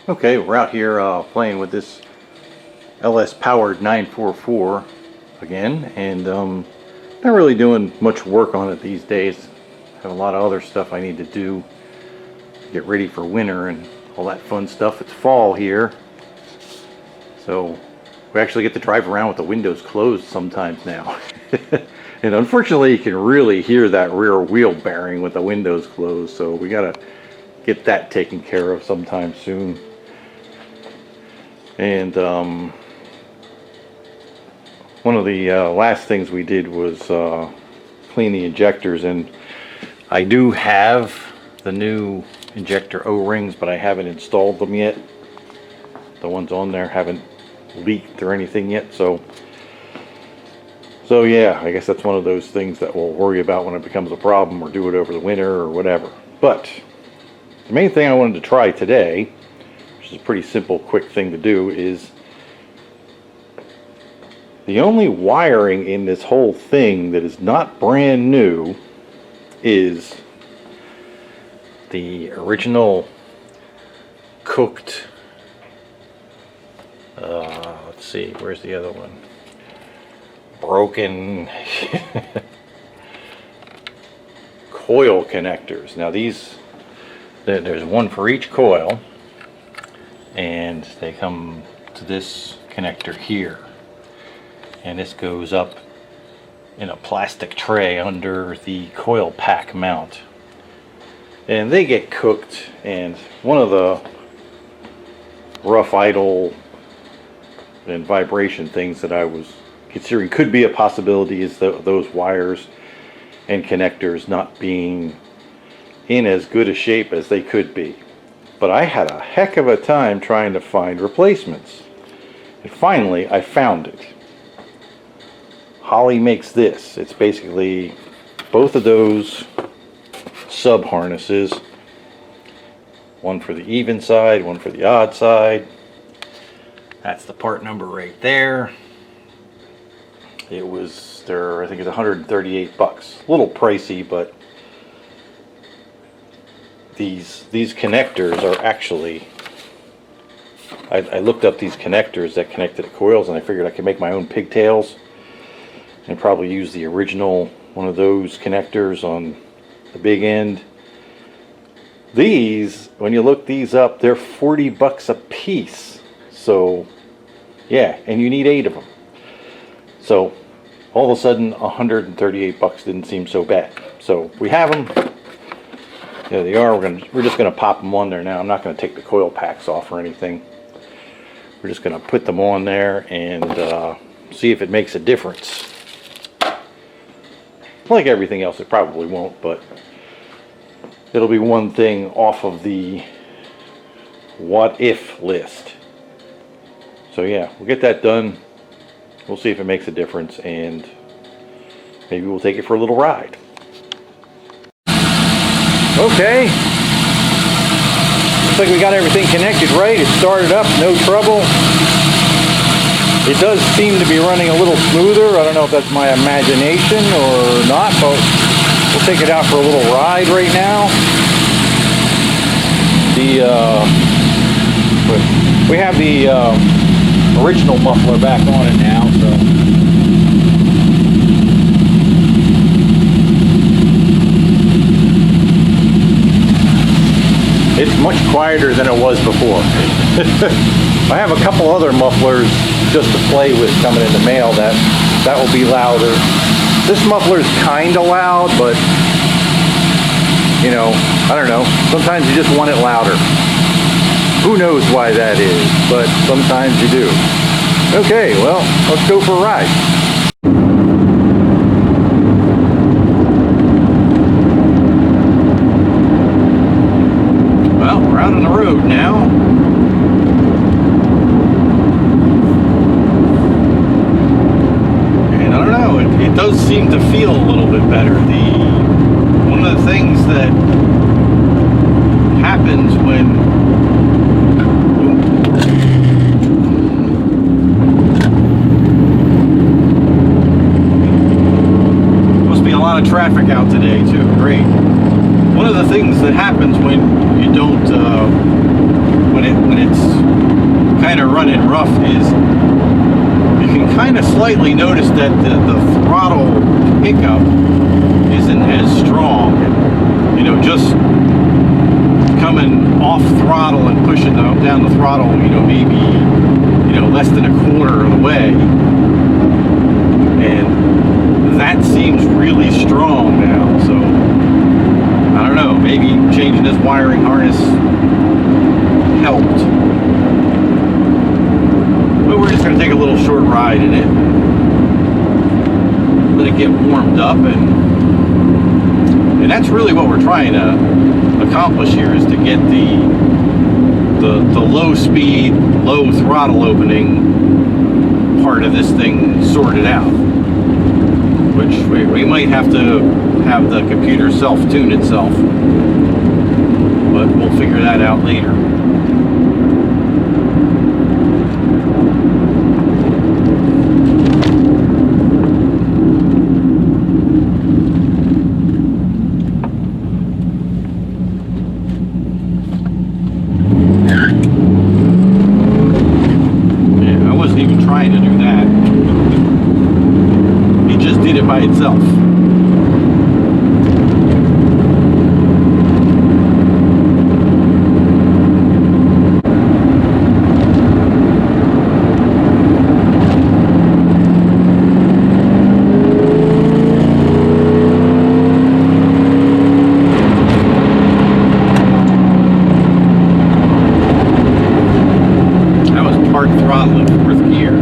Okay, we're out here playing with this LS powered 944 again, and not really doing much work on it these days. I have a lot of other stuff I need to do to get ready for winter and all that fun stuff. It's fall here, so we actually get to drive around with the windows closed sometimes now. And unfortunately, you can really hear that rear wheel bearing with the windows closed, so we gotta get that taken care of sometime soon. And one of the last things we did was clean the injectors, and I do have the new injector O-rings, but I haven't installed them yet. The ones on there haven't leaked or anything yet, so yeah, I guess that's one of those things that we'll worry about when it becomes a problem, or do it over the winter or whatever. But the main thing I wanted to try today, which is a pretty simple, quick thing to do, is the only wiring in this whole thing that is not brand new is the original cooked, let's see, where's the other one? Broken coil connectors. Now these, there's one for each coil, and they come to this connector here, and this goes up in a plastic tray under the coil pack mount, and they get cooked. And one of the rough idle and vibration things that I was considering could be a possibility is those wires and connectors not being in as good a shape as they could be. But I had a heck of a time trying to find replacements, and finally I found it. Holly makes this. It's basically both of those sub harnesses, one for the even side, one for the odd side. That's the part number right there. It was there, I think it's 138 bucks. A little pricey, but these connectors are actually, I looked up these connectors that connect to the coils, and I figured I could make my own pigtails and probably use the original one of those connectors on the big end. These, when you look these up, they're 40 bucks a piece. So yeah, and you need 8 of them. So all of a sudden 138 bucks didn't seem so bad. So we have them. There they are. We're just gonna pop them on there now. I'm not gonna take the coil packs off or anything. We're just gonna put them on there and see if it makes a difference. Like everything else, it probably won't, but it'll be one thing off of the what if list. So yeah, we'll get that done. We'll see if it makes a difference, and maybe we'll take it for a little ride. Okay. Looks like we got everything connected right. It started up, no trouble. It does seem to be running a little smoother. I don't know if that's my imagination or not, but we'll take it out for a little ride right now. We have the original muffler back on it now, so it's much quieter than it was before. I have a couple other mufflers just to play with coming in the mail that will be louder. This muffler is kind of loud, but you know, I don't know, sometimes you just want it louder. Who knows why that is, but sometimes you do. Okay, well, let's go for a ride. Well, we're out on the road now. And I don't know, it does seem to feel a little bit better. One of the things that happens when traffic out today too. Great. One of the things that happens when you don't when it's off is you can kind of slightly notice that the throttle pickup isn't as strong. You know, just coming off throttle and pushing down the throttle, you know, maybe, you know, less than a quarter of the way. And that seems really strong now, so I don't know, maybe changing this wiring harness helped. But we're just going to take a little short ride in it, let it get warmed up, and that's really what we're trying to accomplish here, is to get the low speed, low throttle opening part of this thing sorted out, which we might have to have the computer self-tune itself, but we'll figure that out later. Trying to do that. It just did it by itself. That was part throttle in fourth gear.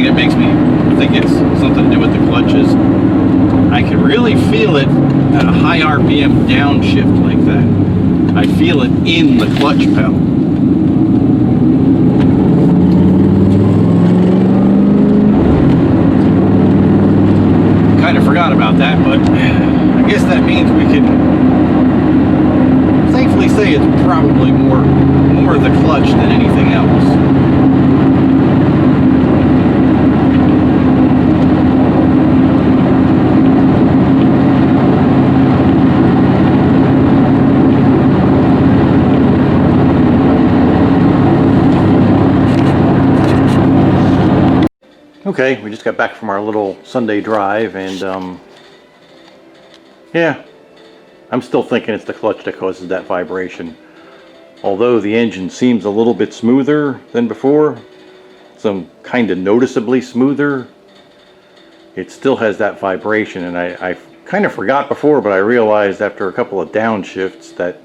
that makes me think it's something to do with the clutches. I can really feel it at a high RPM downshift like that. I feel it in the clutch pedal. Kind of forgot about that, but I guess that means we can safely say it's probably more the clutch than anything else. Okay, we just got back from our little Sunday drive, and yeah, I'm still thinking it's the clutch that causes that vibration. Although the engine seems a little bit smoother than before, some kind of noticeably smoother, it still has that vibration. And I kind of forgot before, but I realized after a couple of downshifts that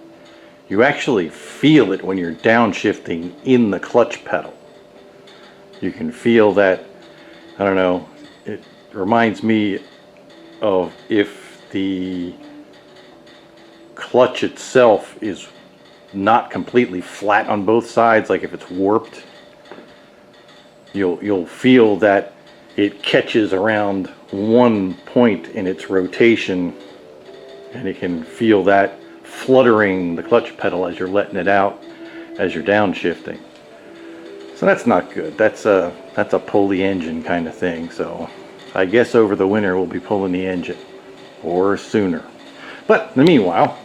you actually feel it when you're downshifting in the clutch pedal. You can feel that. I don't know, it reminds me of if the clutch itself is not completely flat on both sides, like if it's warped, you'll feel that it catches around one point in its rotation, and you can feel that fluttering the clutch pedal as you're letting it out as you're downshifting. So that's not good. That's a pull the engine kind of thing. So I guess over the winter we'll be pulling the engine, or sooner. But in the meanwhile,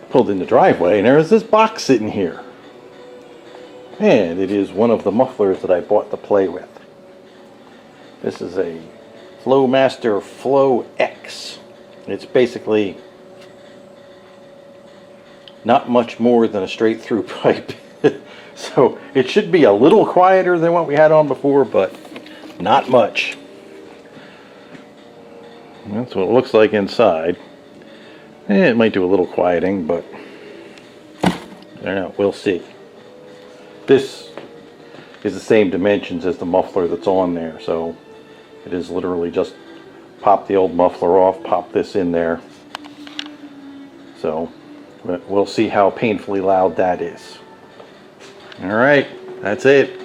pulled in the driveway and there's this box sitting here. And it is one of the mufflers that I bought to play with. This is a Flowmaster Flow X. It's basically not much more than a straight through pipe. So it should be a little quieter than what we had on before, but not much. That's what it looks like inside. It might do a little quieting, but I don't know, we'll see. This is the same dimensions as the muffler that's on there, so it is literally just pop the old muffler off, pop this in there. So we'll see how painfully loud that is. All right, that's it.